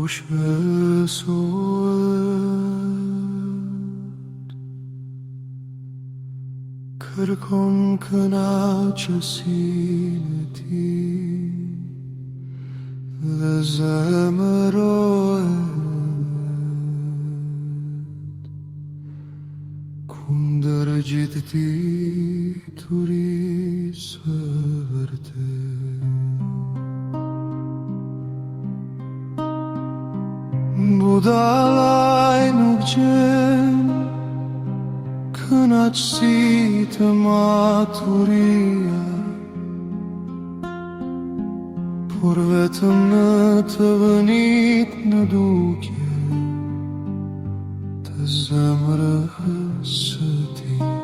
Kush besohet kërkon kënaqësinë e tij dhe zemërohet kundër gjithë diturisë vërtet. Budallaj nuk gjen kënaqësi të maturia, por vetëm në të vënit në dukje të zemrës së tij.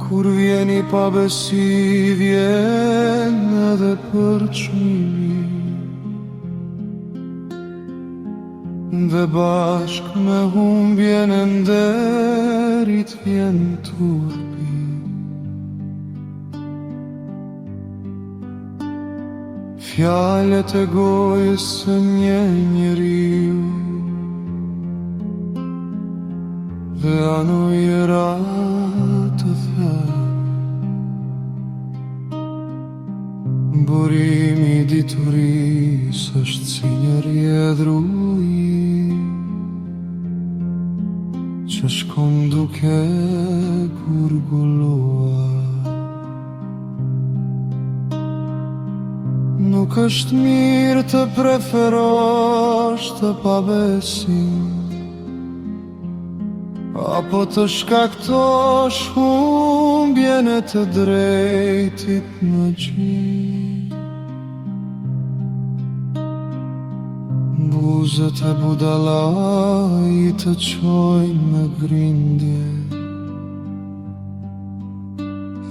Kur vjen i pabesi, vjen edhe për çmimi, dhe bashk me humbjen e nderit vjen turpi. Fjalët e gojës së një njeriu dhe anujëra të thellë, burimi i diturisë është si një rjedhë që shkon duke gurgulluar. Nuk është mirë të preferosh të pabesin, apo të shkaktosh humbjen e të drejtit në gjithë. Buzët e budallajit të çojnë në grindje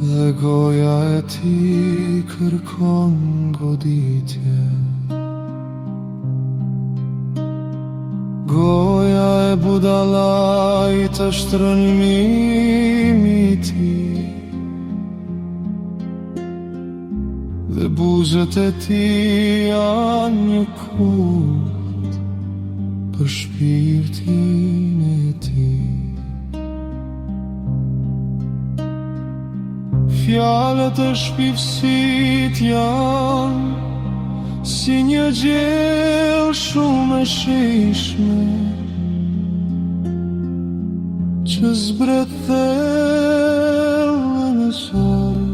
dhe goja e tij kërkon goditje. Goja e budallajit është rënimi i tij dhe buzët e tij janë një kult për shpirtin e tij. Fjalët e shpifësit janë si një gjell shumë e shijshme që zbret thellë në sorë,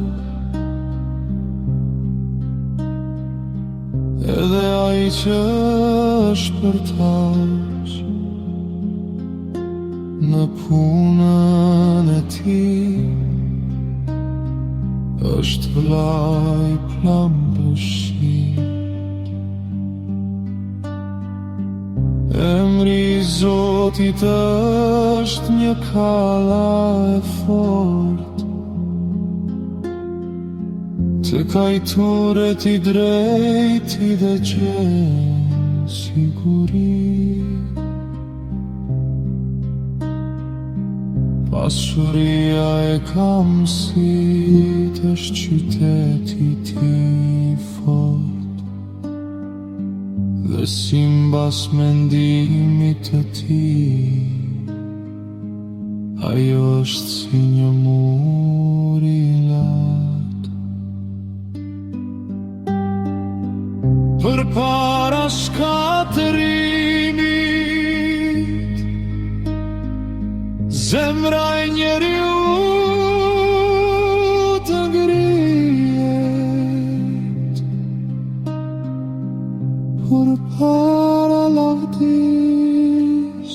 edhe ai që është përtash në punën e tij është vllai plambëshit. Emri i Zotit është një kalla e fortë, të kajturet i drejti dhe gjen siguri. Pasuria e kamësit është qyteti i tij fort, dhe simbas mendimit të tij ajo është si një mur i lartë. Përpara shkatërimit zemra e njeriu të ngrihet, përpara lavdis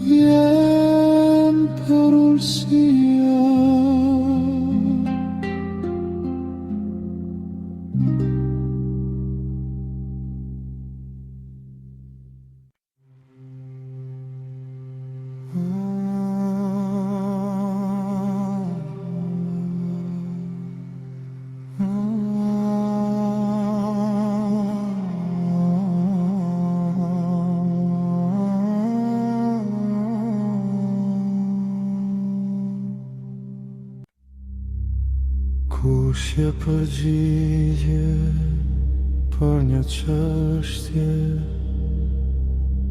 vjen përullësia. Kush je përgjigje për një çështje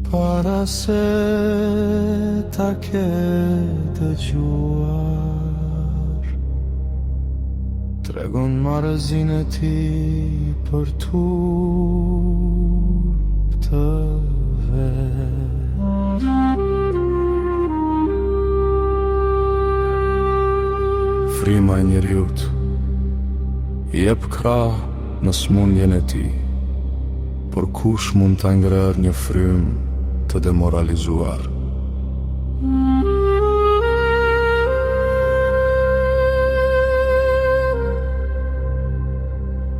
para se ta ke dëgjuar? Tregon marrëzinë e ti për turp të vet. Frima e njeriut jep krah në smundjen e tij, por kush mund ta ngrërë një frymë të demoralizuar?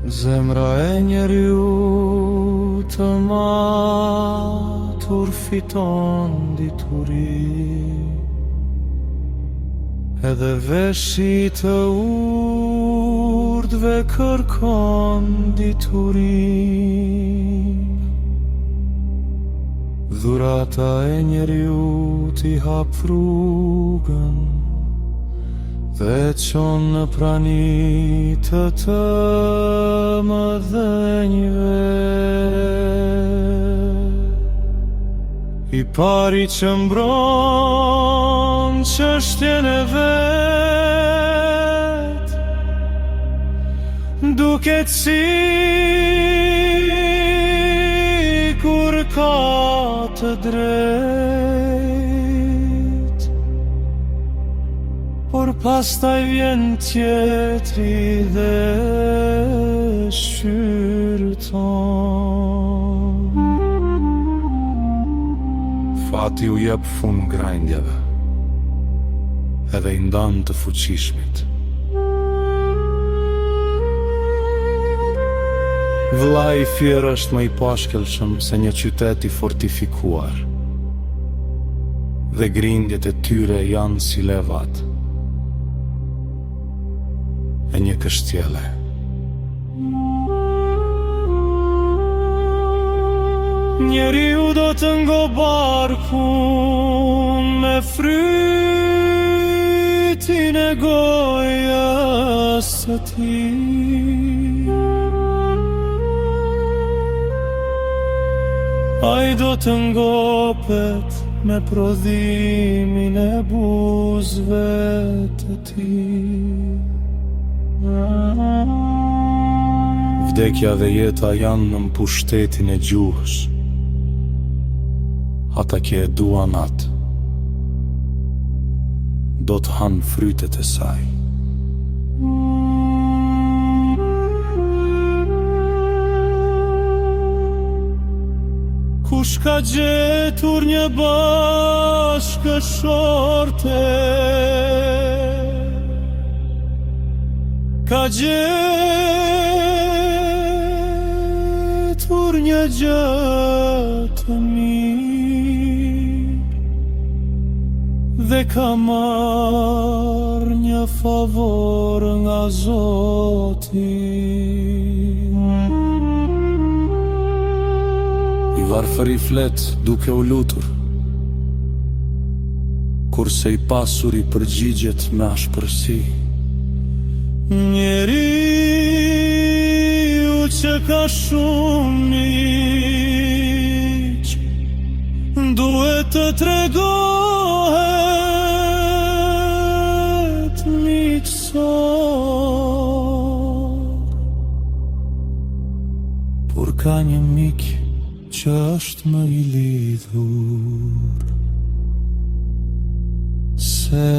Zemra e njeriu të matur fiton dituri, edhe veshi të urdhve kërkon diturin. Dhurata e njeriu t'i hap rrugën dhe çon në prani të mëdhenjve. I pari që mbron çështjen e vet, duket sikur ka të drejt, por pastaj vjen tjetri dhe shqyrton. Fati u jep fund grindjeve, edhe i ndan të fuqishmit. Vëlla i fier është më i pashkëlqëm se një qytet i fortifikuar, dhe grindjet e tyre janë si levat e një kështjelle. Njeriu do të ngo barkun me frytin e gojës së tij. Ai do të ngopet me prodhimin e buzëve të tij. Vdekja dhe jeta janë në mbushtetin e gjuhës. Ata që e duan atë do të hanë frytet e saj. Kush ka gjetur një bashkëshorte, ka gjetur një gjë të mirë, dhe ka marrë një favor nga Zoti. I varfër i flet duke u lutur, kurse i pasur i përgjigjet me ashpërsi. Njeriu që ka shumë miq, duhet të tregohet miqësor, por ka një mik që është më i lidhur se